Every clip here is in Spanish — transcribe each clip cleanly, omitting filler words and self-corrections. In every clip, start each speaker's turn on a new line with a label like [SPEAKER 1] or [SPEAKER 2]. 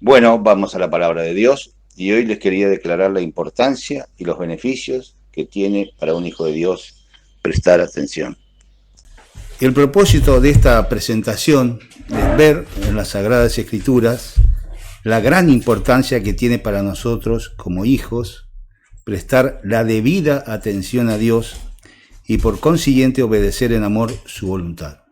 [SPEAKER 1] Bueno, vamos a la palabra de Dios y hoy les quería declarar la importancia y los beneficios que tiene para un hijo de Dios prestar atención.
[SPEAKER 2] El propósito de esta presentación es ver en las Sagradas Escrituras la gran importancia que tiene para nosotros como hijos prestar la debida atención a Dios y por consiguiente obedecer en amor su voluntad.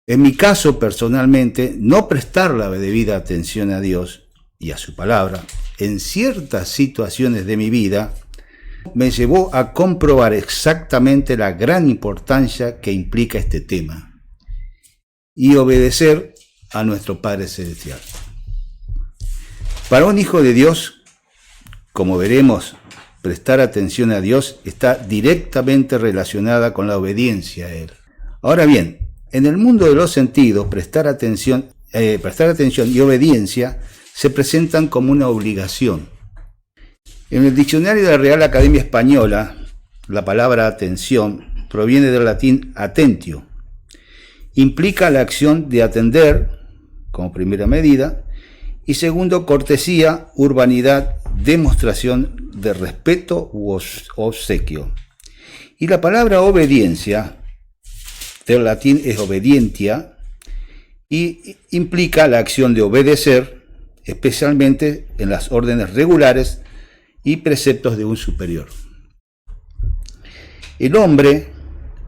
[SPEAKER 2] En mi caso, personalmente, no prestar la debida atención a Dios y a su palabra en ciertas situaciones de mi vida me llevó a comprobar exactamente la gran importancia que implica este tema y obedecer a nuestro Padre Celestial. Para un hijo de Dios, como veremos, prestar atención a Dios está directamente relacionada con la obediencia a Él. Ahora bien, en el mundo de los sentidos, prestar atención y obediencia se presentan como una obligación. En el diccionario de la Real Academia Española, la palabra atención proviene del latín attentio. Implica la acción de atender, como primera medida, y segundo, cortesía, urbanidad, demostración de respeto u obsequio. Y la palabra obediencia, del latín es obedientia, y implica la acción de obedecer, especialmente en las órdenes regulares y preceptos de un superior. El hombre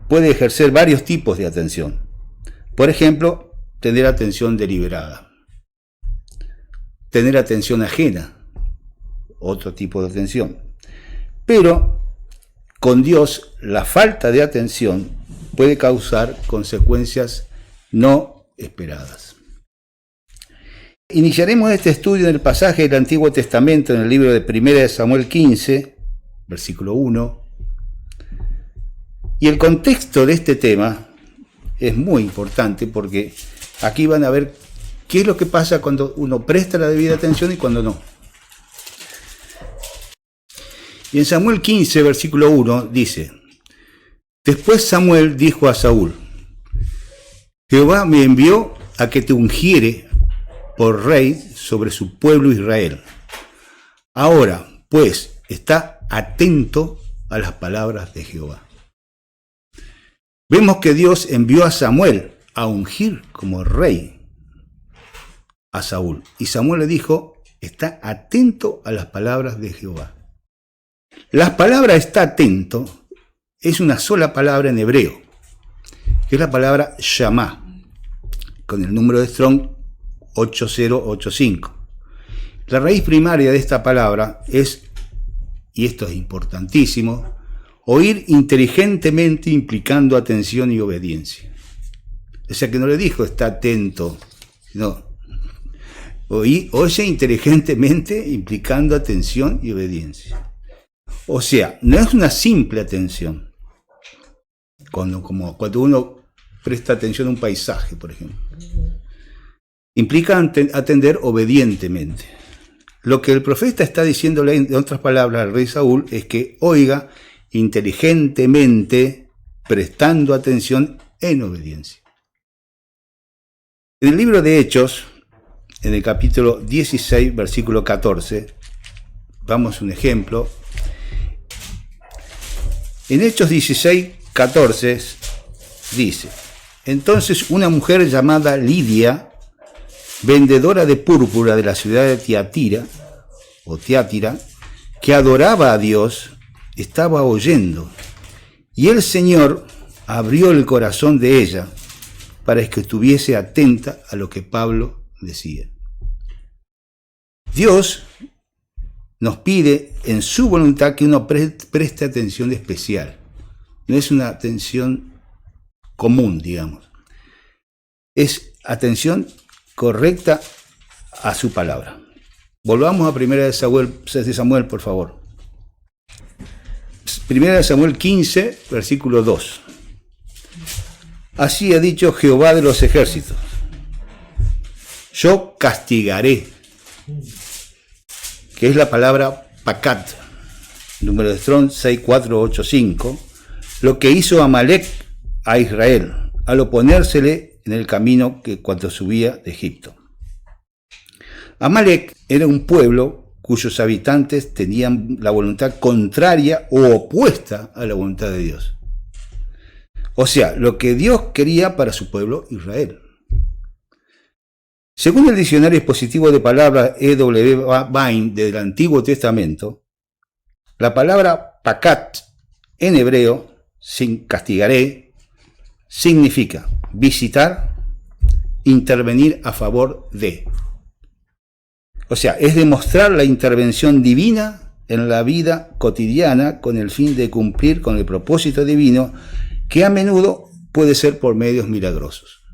[SPEAKER 2] puede ejercer varios tipos de atención. Por ejemplo, tener atención deliberada, tener atención ajena, otro tipo de atención. Pero con Dios la falta de atención puede causar consecuencias no esperadas. Iniciaremos este estudio en el pasaje del Antiguo Testamento en el libro de 1 Samuel 15, versículo 1. Y el contexto de este tema es muy importante porque aquí van a ver qué es lo que pasa cuando uno presta la debida atención y cuando no. Y en Samuel 15, versículo 1 dice: Después Samuel dijo a Saúl: Jehová me envió a que te ungiere por rey sobre su pueblo Israel. Ahora, pues, está atento a las palabras de Jehová. Vemos que Dios envió a Samuel a ungir como rey a Saúl. Y Samuel le dijo: está atento a las palabras de Jehová. La palabra está atento es una sola palabra en hebreo, que es la palabra shamá, con el número de Strong 8085. La raíz primaria de esta palabra es, y esto es importantísimo, oír inteligentemente implicando atención y obediencia. O sea que no le dijo está atento, sino oye inteligentemente implicando atención y obediencia. O sea, no es una simple atención, cuando uno presta atención a un paisaje, por ejemplo. Implica atender obedientemente. Lo que el profeta está diciéndole, en otras palabras, al rey Saúl, es que oiga inteligentemente, prestando atención en obediencia. En el libro de Hechos, en el capítulo 16, versículo 14, vamos a un ejemplo. En Hechos 16, 14 dice: Entonces una mujer llamada Lidia, vendedora de púrpura de la ciudad de Tiatira, que adoraba a Dios, estaba oyendo, y el Señor abrió el corazón de ella para que estuviese atenta a lo que Pablo decía. Dios nos pide en su voluntad que uno preste atención especial. No es una atención común, digamos. Es atención correcta a su palabra. Volvamos a 1 Samuel, por favor. 1 Samuel 15, versículo 2. Así ha dicho Jehová de los ejércitos: yo castigaré, que es la palabra pacat, número de Strong 6485, lo que hizo Amalek a Israel, al oponérsele en el camino que cuando subía de Egipto. Amalek era un pueblo cuyos habitantes tenían la voluntad contraria o opuesta a la voluntad de Dios. O sea, lo que Dios quería para su pueblo Israel. Según el diccionario expositivo de palabras E.W. Vine del Antiguo Testamento, la palabra pacat en hebreo, sin castigaré, significa visitar, intervenir a favor de. O sea, es demostrar la intervención divina en la vida cotidiana con el fin de cumplir con el propósito divino, que a menudo puede ser por medios milagrosos.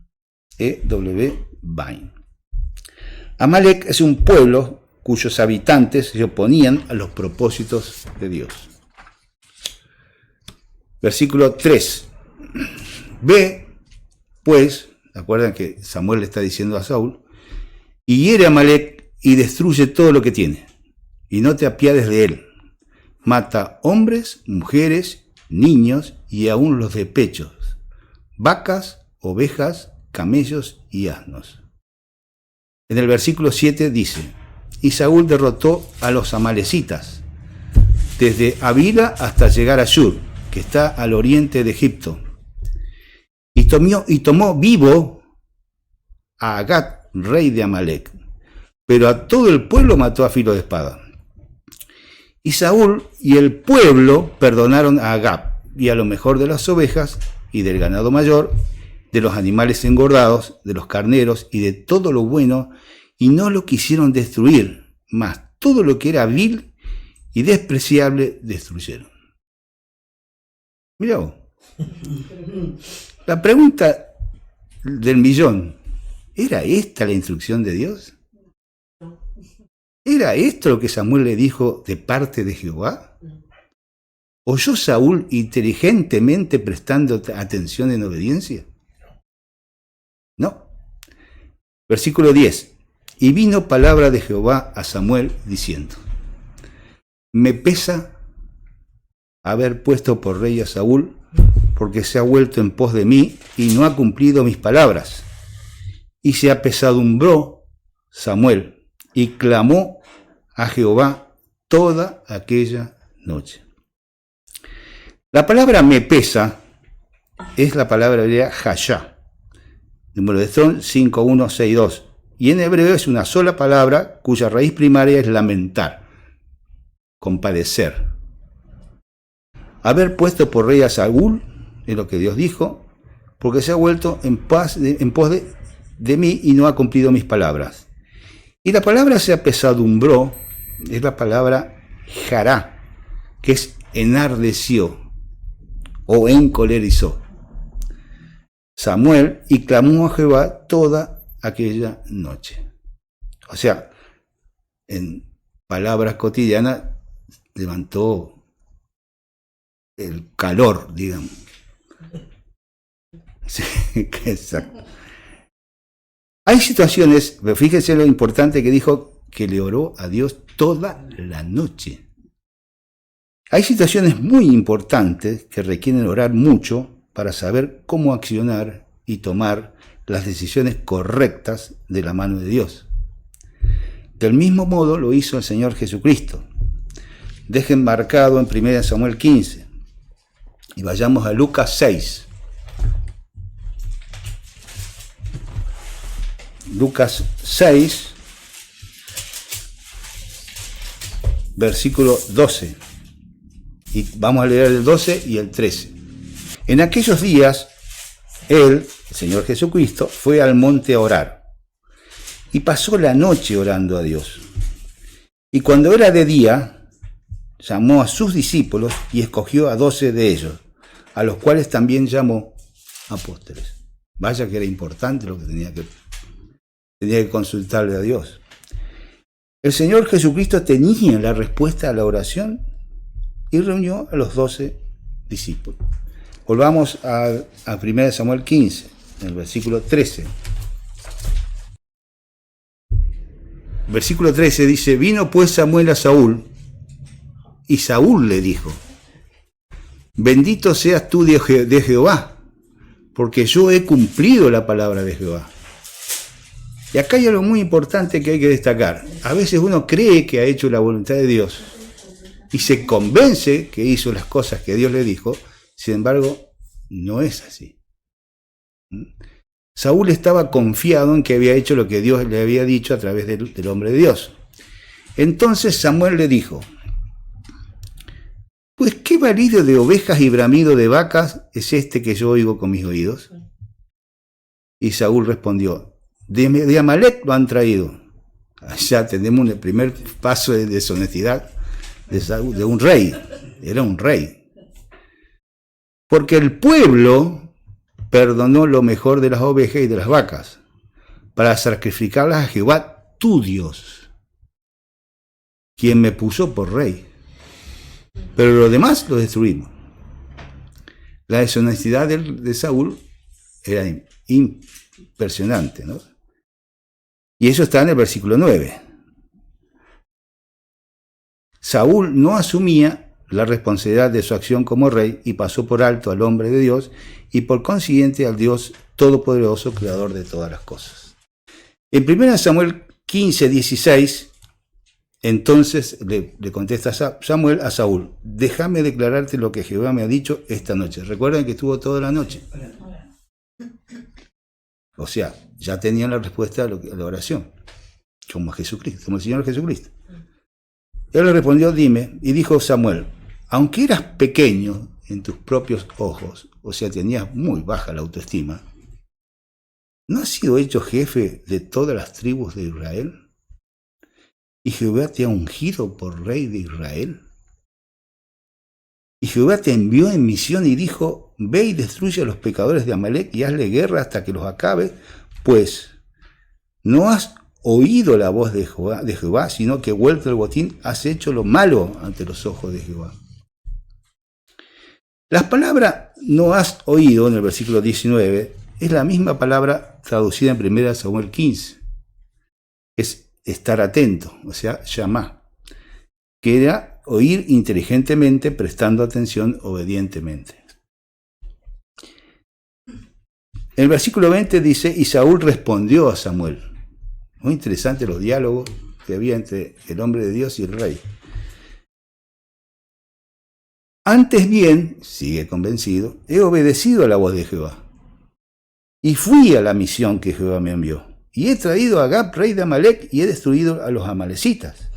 [SPEAKER 2] E.W. Vine. Amalek es un pueblo cuyos habitantes se oponían a los propósitos de Dios. Versículo 3. Ve, pues, ¿acuerdan que Samuel le está diciendo a Saúl? Y hiere a Amalek y destruye todo lo que tiene, y no te apiades de él. Mata hombres, mujeres, niños y aún los de pechos, vacas, ovejas, camellos y asnos. En el versículo 7 dice, y Saúl derrotó a los amalecitas, desde Havila hasta llegar a Shur, que está al oriente de Egipto, y tomó vivo a Agag, rey de Amalek, pero a todo el pueblo mató a filo de espada. Y Saúl y el pueblo perdonaron a Agag y a lo mejor de las ovejas y del ganado mayor, de los animales engordados, de los carneros y de todo lo bueno, y no lo quisieron destruir, mas todo lo que era vil y despreciable destruyeron. Mirá vos. La pregunta del millón, ¿era esta la instrucción de Dios? ¿Era esto lo que Samuel le dijo de parte de Jehová? ¿Oyó Saúl inteligentemente prestando atención en obediencia? No. Versículo 10. Y vino palabra de Jehová a Samuel diciendo, me pesa haber puesto por rey a Saúl, porque se ha vuelto en pos de mí y no ha cumplido mis palabras. Y se apesadumbró Samuel y clamó a Jehová toda aquella noche. La palabra me pesa es la palabra hebrea hashá, número de Strong 5162, y en hebreo es una sola palabra cuya raíz primaria es lamentar, compadecer. Haber puesto por rey a Saúl es lo que Dios dijo, porque se ha vuelto en pos de mí y no ha cumplido mis palabras. Y la palabra se apesadumbró es la palabra jará, que es enardeció o encolerizó Samuel y clamó a Jehová toda aquella noche. O sea, en palabras cotidianas, levantó el calor, digamos. Sí, exacto. Hay situaciones, fíjense lo importante que dijo, que le oró a Dios toda la noche. Hay situaciones muy importantes que requieren orar mucho para saber cómo accionar y tomar las decisiones correctas de la mano de Dios. Del mismo modo lo hizo el Señor Jesucristo. Dejen marcado en 1 Samuel 15 y vayamos a Lucas 6. Lucas 6, versículo 12. Y vamos a leer el 12 y el 13. En aquellos días, él, el Señor Jesucristo, fue al monte a orar y pasó la noche orando a Dios. Y cuando era de día, llamó a sus discípulos y escogió a 12 de ellos, a los cuales también llamó apóstoles. Vaya que era importante lo que tenía que consultarle a Dios. El Señor Jesucristo tenía la respuesta a la oración y reunió a los 12 discípulos. Volvamos a 1 Samuel 15, en el versículo 13. Versículo 13 dice, vino pues Samuel a Saúl, y Saúl le dijo, bendito seas tú de Jehová, porque yo he cumplido la palabra de Jehová. Y acá hay algo muy importante que hay que destacar. A veces uno cree que ha hecho la voluntad de Dios y se convence que hizo las cosas que Dios le dijo, sin embargo, no es así. Saúl estaba confiado en que había hecho lo que Dios le había dicho a través del hombre de Dios. Entonces Samuel le dijo: pues qué balido de ovejas y bramido de vacas es este que yo oigo con mis oídos. Y Saúl respondió: de Amalek lo han traído. Allá tenemos el primer paso de deshonestidad de Saúl, de un rey. Era un rey. Porque el pueblo perdonó lo mejor de las ovejas y de las vacas para sacrificarlas a Jehová, tu Dios, quien me puso por rey. Pero lo demás lo destruimos. La deshonestidad de Saúl era impresionante, ¿no? Y eso está en el versículo 9. Saúl no asumía la responsabilidad de su acción como rey y pasó por alto al hombre de Dios y por consiguiente al Dios todopoderoso, creador de todas las cosas. En 1 Samuel 15, 16, entonces le contesta Samuel a Saúl: déjame declararte lo que Jehová me ha dicho esta noche. Recuerden que estuvo toda la noche. O sea, ya tenían la respuesta a la oración, como Jesucristo, como el Señor Jesucristo. Él le respondió: dime. Y dijo Samuel: aunque eras pequeño en tus propios ojos, o sea, tenías muy baja la autoestima, ¿no has sido hecho jefe de todas las tribus de Israel? ¿Y Jehová te ha ungido por rey de Israel? Y Jehová te envió en misión y dijo: ve y destruye a los pecadores de Amalek y hazle guerra hasta que los acabe, pues no has oído la voz de Jehová, sino que vuelto el botín has hecho lo malo ante los ojos de Jehová. La palabra no has oído en el versículo 19 es la misma palabra traducida en 1 Samuel 15. Es estar atento, o sea, llamá, que era oír inteligentemente, prestando atención obedientemente. El versículo 20 dice: y Saúl respondió a Samuel. Muy interesante los diálogos que había entre el hombre de Dios y el rey. Antes bien, sigue convencido, he obedecido a la voz de Jehová y fui a la misión que Jehová me envió. Y he traído a Agag, rey de Amalek, y he destruido a los amalecitas.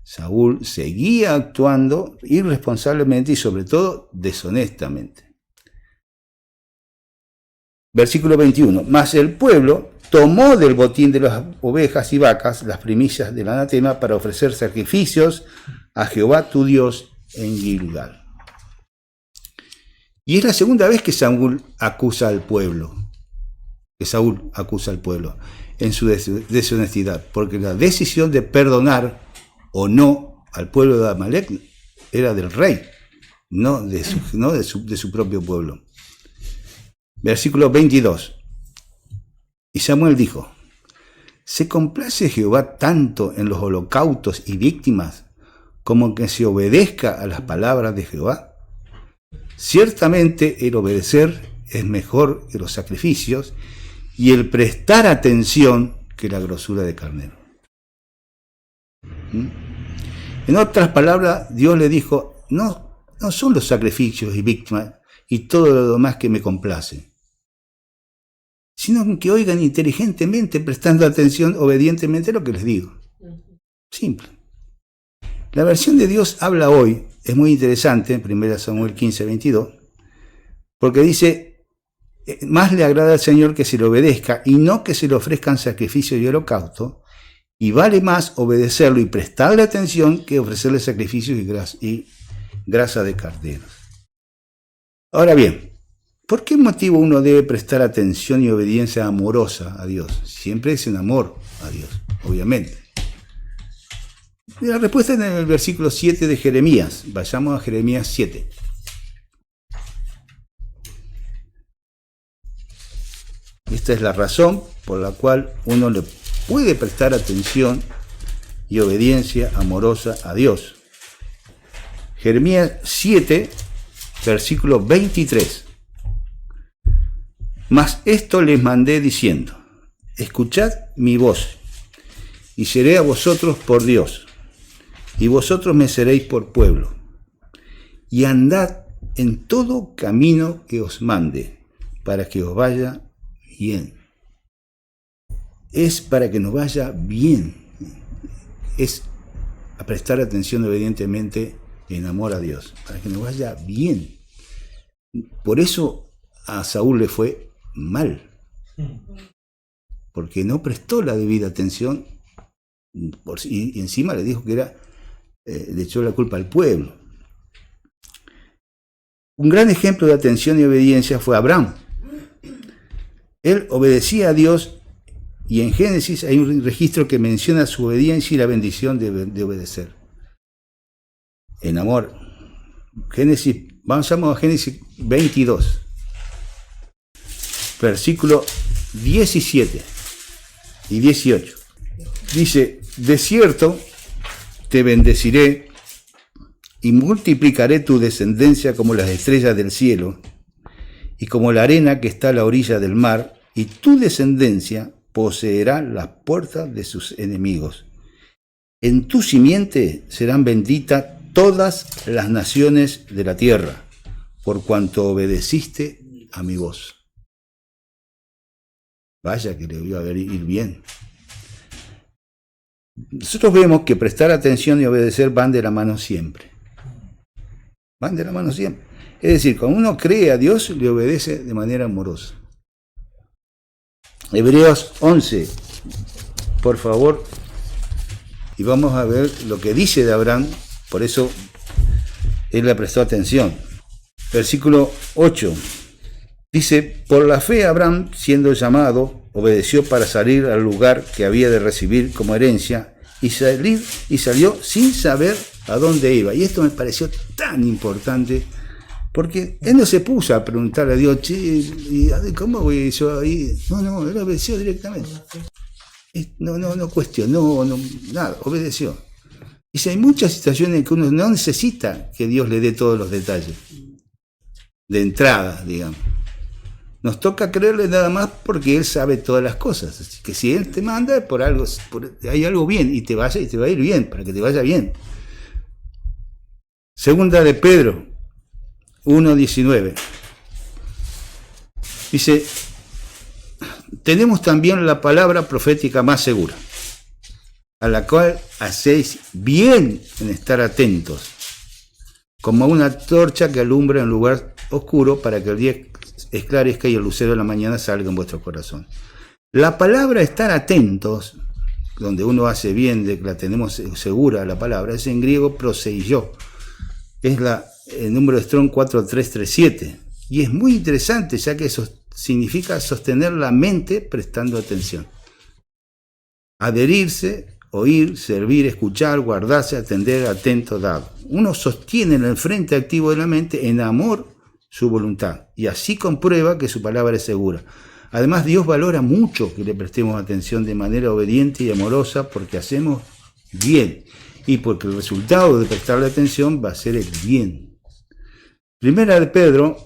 [SPEAKER 2] Saúl seguía actuando irresponsablemente y sobre todo deshonestamente. Versículo 21. Mas el pueblo tomó del botín de las ovejas y vacas las primicias del anatema para ofrecer sacrificios a Jehová tu Dios en Gilgal. Y es la segunda vez que Saúl acusa al pueblo. En su deshonestidad, porque la decisión de perdonar o no al pueblo de Amalek era del rey, no de su propio pueblo. Versículo 22. Y Samuel dijo: ¿se complace Jehová tanto en los holocaustos y víctimas como que se obedezca a las palabras de Jehová? Ciertamente el obedecer es mejor que los sacrificios y el prestar atención que la grosura de carnero. En otras palabras, Dios le dijo: no son los sacrificios y víctimas y todo lo demás que me complace, sino que oigan inteligentemente, prestando atención obedientemente a lo que les digo. Simple. La versión de Dios habla hoy es muy interesante, 1 Samuel 15, 22, porque dice: más le agrada al Señor que se le obedezca y no que se le ofrezcan sacrificios y holocausto, y vale más obedecerlo y prestarle atención que ofrecerle sacrificios y grasa de carneros. Ahora bien, ¿por qué motivo uno debe prestar atención y obediencia amorosa a Dios? Siempre es en amor a Dios, obviamente. La respuesta está en el versículo 7 de Jeremías. Vayamos a Jeremías 7. Esta es la razón por la cual uno le puede prestar atención y obediencia amorosa a Dios. Jeremías 7, versículo 23. Mas esto les mandé diciendo: escuchad mi voz, y seré a vosotros por Dios, y vosotros me seréis por pueblo, y andad en todo camino que os mande, para que os vaya bien. Es para que nos vaya bien, es a prestar atención obedientemente en amor a Dios, para que nos vaya bien. Por eso a Saúl le fue mal, porque no prestó la debida atención y encima le dijo que le echó la culpa al pueblo. Un gran ejemplo de atención y obediencia fue Abraham. Él obedecía a Dios y en Génesis hay un registro que menciona su obediencia y la bendición de obedecer. En amor. Vamos a Génesis 22, versículo 17 y 18. Dice, de cierto te bendeciré y multiplicaré tu descendencia como las estrellas del cielo y como la arena que está a la orilla del mar, y tu descendencia poseerá las puertas de sus enemigos. En tu simiente serán benditas todas las naciones de la tierra, por cuanto obedeciste a mi voz. Vaya que le vio a ir bien. Nosotros vemos que prestar atención y obedecer van de la mano siempre. Van de la mano siempre. Es decir, cuando uno cree a Dios, le obedece de manera amorosa. Hebreos 11, por favor, y vamos a ver lo que dice de Abraham, por eso él le prestó atención. Versículo 8, dice, por la fe Abraham, siendo llamado, obedeció para salir al lugar que había de recibir como herencia, y salió sin saber a dónde iba. Y esto me pareció tan importante, porque él no se puso a preguntarle a Dios, ¿cómo voy yo ahí? No, él obedeció directamente. No cuestionó, nada, obedeció. Y si hay muchas situaciones en que uno no necesita que Dios le dé todos los detalles, de entrada, digamos. Nos toca creerle nada más porque Él sabe todas las cosas. Así que si Él te manda, por algo, hay algo bien, y te va a ir bien, para que te vaya bien. Segunda de Pedro 1:19. Dice, tenemos también la palabra profética más segura, a la cual hacéis bien en estar atentos, como una torcha que alumbra en lugar oscuro para que el día esclarezca y el lucero de la mañana salga en vuestro corazón. La palabra estar atentos, donde uno hace bien, de que la tenemos segura la palabra, es en griego proseillo, es el número de Strong 4337, y es muy interesante ya que eso significa sostener la mente prestando atención. Adherirse, oír, servir, escuchar, guardarse, atender, atento, dado. Uno sostiene en el frente activo de la mente en amor su voluntad, y así comprueba que su palabra es segura. Además, Dios valora mucho que le prestemos atención de manera obediente y amorosa, porque hacemos bien, y porque el resultado de prestarle atención va a ser el bien. Primera de Pedro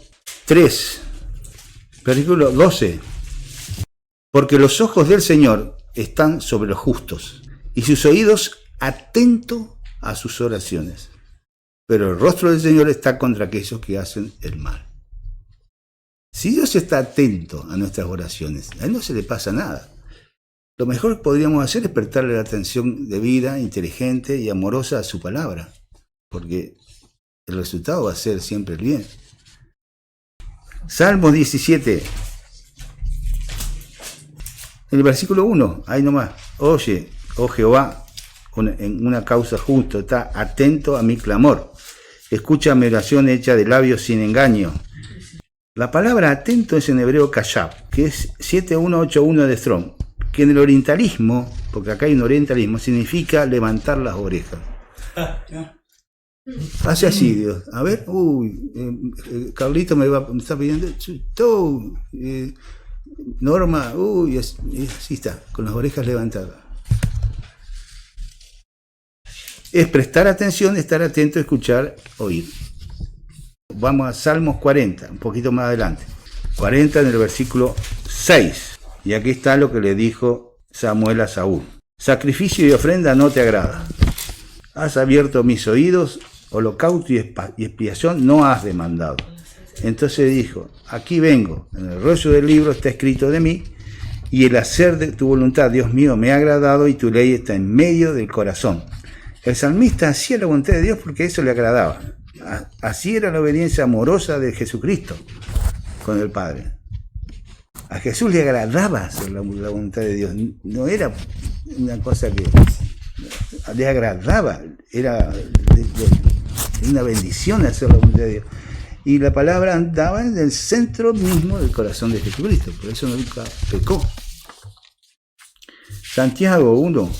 [SPEAKER 2] 3, versículo 12. Porque los ojos del Señor están sobre los justos, y sus oídos atentos a sus oraciones. Pero el rostro del Señor está contra aquellos que hacen el mal. Si Dios está atento a nuestras oraciones, a Él no se le pasa nada. Lo mejor que podríamos hacer es prestarle la atención debida, inteligente y amorosa a su palabra, porque el resultado va a ser siempre el bien. Salmos 17, en el versículo 1, ahí nomás. Oye, oh Jehová, en una causa justa, está atento a mi clamor. Escucha mi oración hecha de labios sin engaño. La palabra atento es en hebreo kashab, que es 7181 de Strong, que en el orientalismo, porque acá hay un orientalismo, significa levantar las orejas. Hace así, Dios. A ver, Carlito me está pidiendo, Norma, así está, con las orejas levantadas. Es prestar atención, estar atento, escuchar, oír. Vamos a Salmos 40, un poquito más adelante. 40 en el versículo 6. Y aquí está lo que le dijo Samuel a Saúl. Sacrificio y ofrenda no te agrada. Has abierto mis oídos, holocausto y expiación no has demandado. Entonces dijo, aquí vengo, en el rollo del libro está escrito de mí, y el hacer de tu voluntad, Dios mío, me ha agradado y tu ley está en medio del corazón. El salmista hacía la voluntad de Dios porque eso le agradaba. Así era la obediencia amorosa de Jesucristo con el Padre. A Jesús le agradaba hacer la voluntad de Dios, no era una cosa que le agradaba, era una bendición hacer la voluntad de Dios. Y la palabra andaba en el centro mismo del corazón de Jesucristo, por eso nunca pecó. Santiago 1,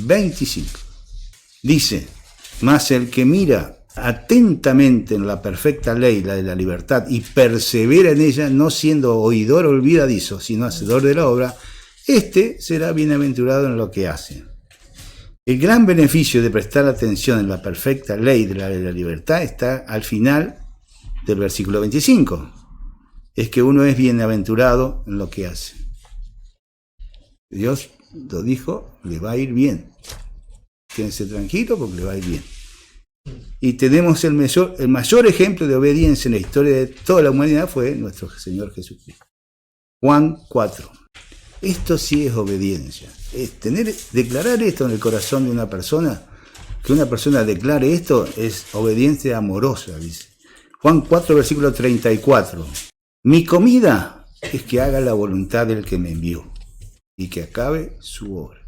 [SPEAKER 2] 25 dice, mas el que mira atentamente en la perfecta ley, la de la libertad, y persevera en ella, no siendo oidor olvidadizo, sino hacedor de la obra, este será bienaventurado en lo que hace. El gran beneficio de prestar atención en la perfecta ley de la libertad está al final del versículo 25. Es que uno es bienaventurado en lo que hace. Dios lo dijo, le va a ir bien. Quédense tranquilos porque le va a ir bien. Y tenemos el mayor ejemplo de obediencia en la historia de toda la humanidad fue nuestro Señor Jesucristo. Juan 4. Esto sí es obediencia. Es declarar esto en el corazón de una persona, que una persona declare esto, es obediencia amorosa, dice. Juan 4, versículo 34. Mi comida es que haga la voluntad del que me envió y que acabe su obra.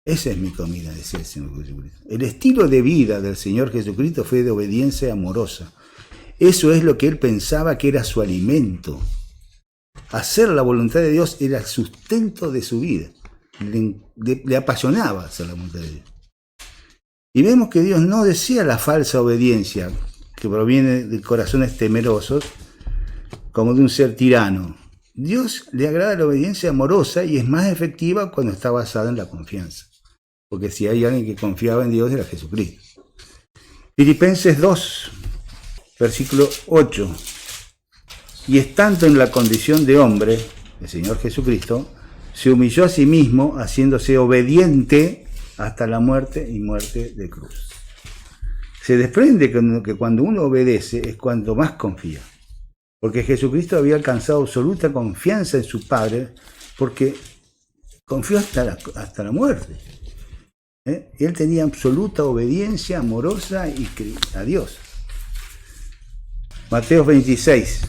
[SPEAKER 2] Esa es mi comida, decía el Señor Jesucristo. El estilo de vida del Señor Jesucristo fue de obediencia amorosa. Eso es lo que él pensaba que era su alimento. Hacer la voluntad de Dios era el sustento de su vida. Le apasionaba hacer la voluntad de Dios. Y vemos que Dios no desea la falsa obediencia que proviene de corazones temerosos, como de un ser tirano. Dios le agrada la obediencia amorosa y es más efectiva cuando está basada en la confianza. Porque si hay alguien que confiaba en Dios era Jesucristo. Filipenses 2, versículo 8. Y estando en la condición de hombre, el Señor Jesucristo, se humilló a sí mismo, haciéndose obediente hasta la muerte y muerte de cruz. Se desprende que cuando uno obedece es cuando más confía. Porque Jesucristo había alcanzado absoluta confianza en su Padre, porque confió hasta la muerte. Él tenía absoluta obediencia amorosa a Dios. Mateo 26,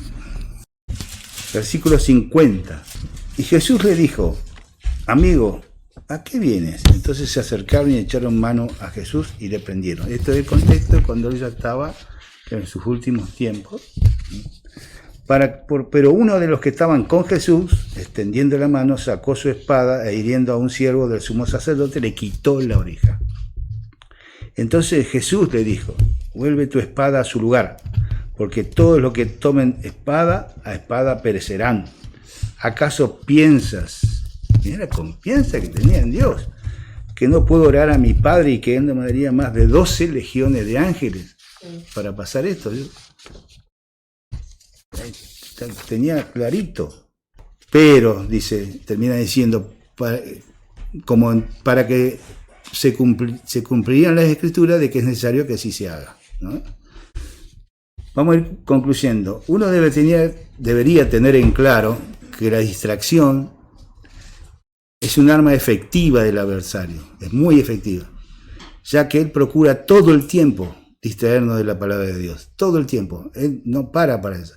[SPEAKER 2] versículo 50. Y Jesús le dijo, amigo, ¿a qué vienes? Entonces se acercaron y echaron mano a Jesús y le prendieron. Esto es el contexto cuando él ya estaba en sus últimos tiempos. Pero uno de los que estaban con Jesús, extendiendo la mano, sacó su espada e hiriendo a un siervo del sumo sacerdote, le quitó la oreja. Entonces Jesús le dijo, vuelve tu espada a su lugar, porque todos los que tomen espada, a espada perecerán. ¿Acaso piensas, mira la confianza que tenía en Dios, que no puedo orar a mi Padre y que Él no me daría más de 12 legiones de ángeles para pasar esto? Tenía clarito, pero dice, termina diciendo, para que se cumplirían las escrituras de que es necesario que así se haga, ¿no? Vamos a ir concluyendo. Uno debería tener en claro que la distracción es un arma efectiva del adversario, es muy efectiva, ya que él procura todo el tiempo distraernos de la palabra de Dios, todo el tiempo. Él no para eso,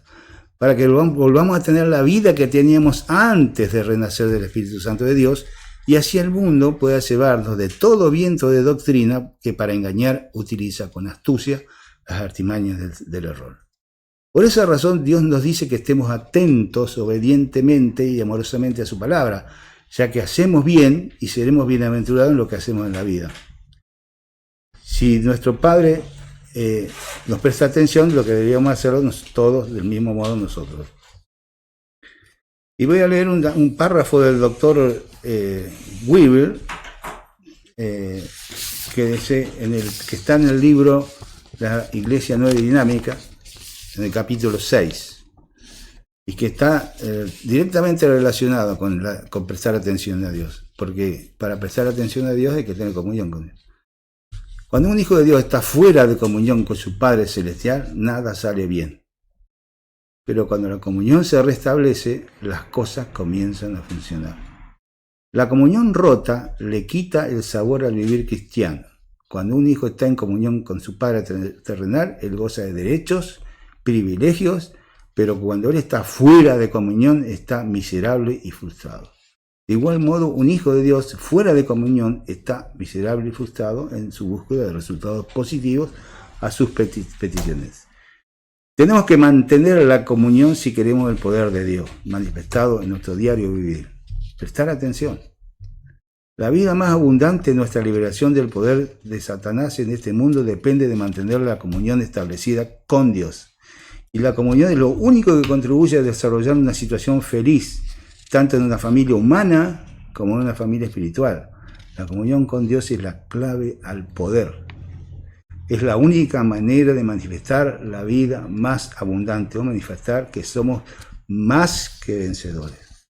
[SPEAKER 2] para que volvamos a tener la vida que teníamos antes de renacer del Espíritu Santo de Dios, y así el mundo pueda llevarnos de todo viento de doctrina que para engañar utiliza con astucia las artimañas del error. Por esa razón Dios nos dice que estemos atentos obedientemente y amorosamente a su palabra, ya que hacemos bien y seremos bienaventurados en lo que hacemos en la vida. Si nuestro Padre nos presta atención, lo que deberíamos hacerlo todos del mismo modo nosotros. Y voy a leer un párrafo del doctor Weaver, que está en el libro La Iglesia Nueva y Dinámica, en el capítulo 6. y que está directamente relacionado con prestar atención a Dios, porque para prestar atención a Dios hay que tener comunión con Dios. Cuando un hijo de Dios está fuera de comunión con su Padre Celestial, nada sale bien. Pero cuando la comunión se restablece, las cosas comienzan a funcionar. La comunión rota le quita el sabor al vivir cristiano. Cuando un hijo está en comunión con su Padre terrenal, él goza de derechos, privilegios, pero cuando él está fuera de comunión, está miserable y frustrado. De igual modo, un hijo de Dios fuera de comunión está miserable y frustrado en su búsqueda de resultados positivos a sus peticiones. Tenemos que mantener la comunión si queremos el poder de Dios manifestado en nuestro diario vivir. Prestar atención. La vida más abundante, nuestra liberación del poder de Satanás en este mundo, depende de mantener la comunión establecida con Dios. Y la comunión es lo único que contribuye a desarrollar una situación feliz, tanto en una familia humana como en una familia espiritual. La comunión con Dios es la clave al poder. Es la única manera de manifestar la vida más abundante, o manifestar que somos más que vencedores.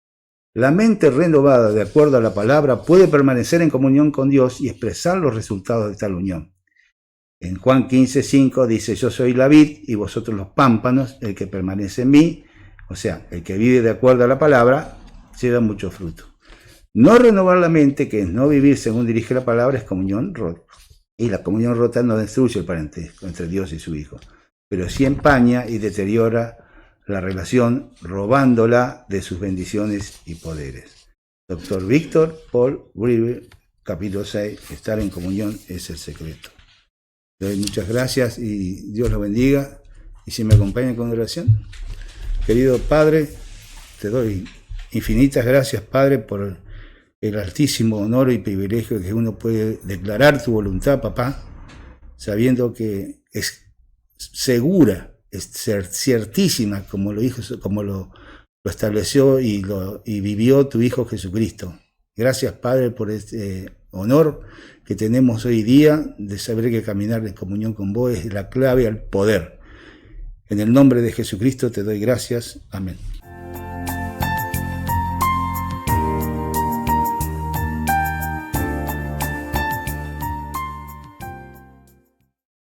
[SPEAKER 2] La mente renovada, de acuerdo a la palabra, puede permanecer en comunión con Dios y expresar los resultados de tal unión. En Juan 15:5 dice: yo soy la vid y vosotros los pámpanos, el que permanece en mí, o sea, el que vive de acuerdo a la palabra, lleva mucho fruto. No renovar la mente, que es no vivir según dirige la palabra, es comunión rota. Y la comunión rota no destruye el parentesco entre Dios y su Hijo, pero sí empaña y deteriora la relación, robándola de sus bendiciones y poderes. Dr. Víctor Paul Weber, capítulo 6, estar en comunión es el secreto. Le doy muchas gracias y Dios lo bendiga. Y si me acompañan con oración. Querido Padre, te doy infinitas gracias, Padre, por el altísimo honor y privilegio que uno puede declarar tu voluntad, papá, sabiendo que es segura, es ciertísima, como lo dijo, como lo estableció y vivió tu Hijo Jesucristo. Gracias, Padre, por este honor que tenemos hoy día de saber que caminar en comunión con vos es la clave al poder. En el nombre de Jesucristo te doy gracias. Amén.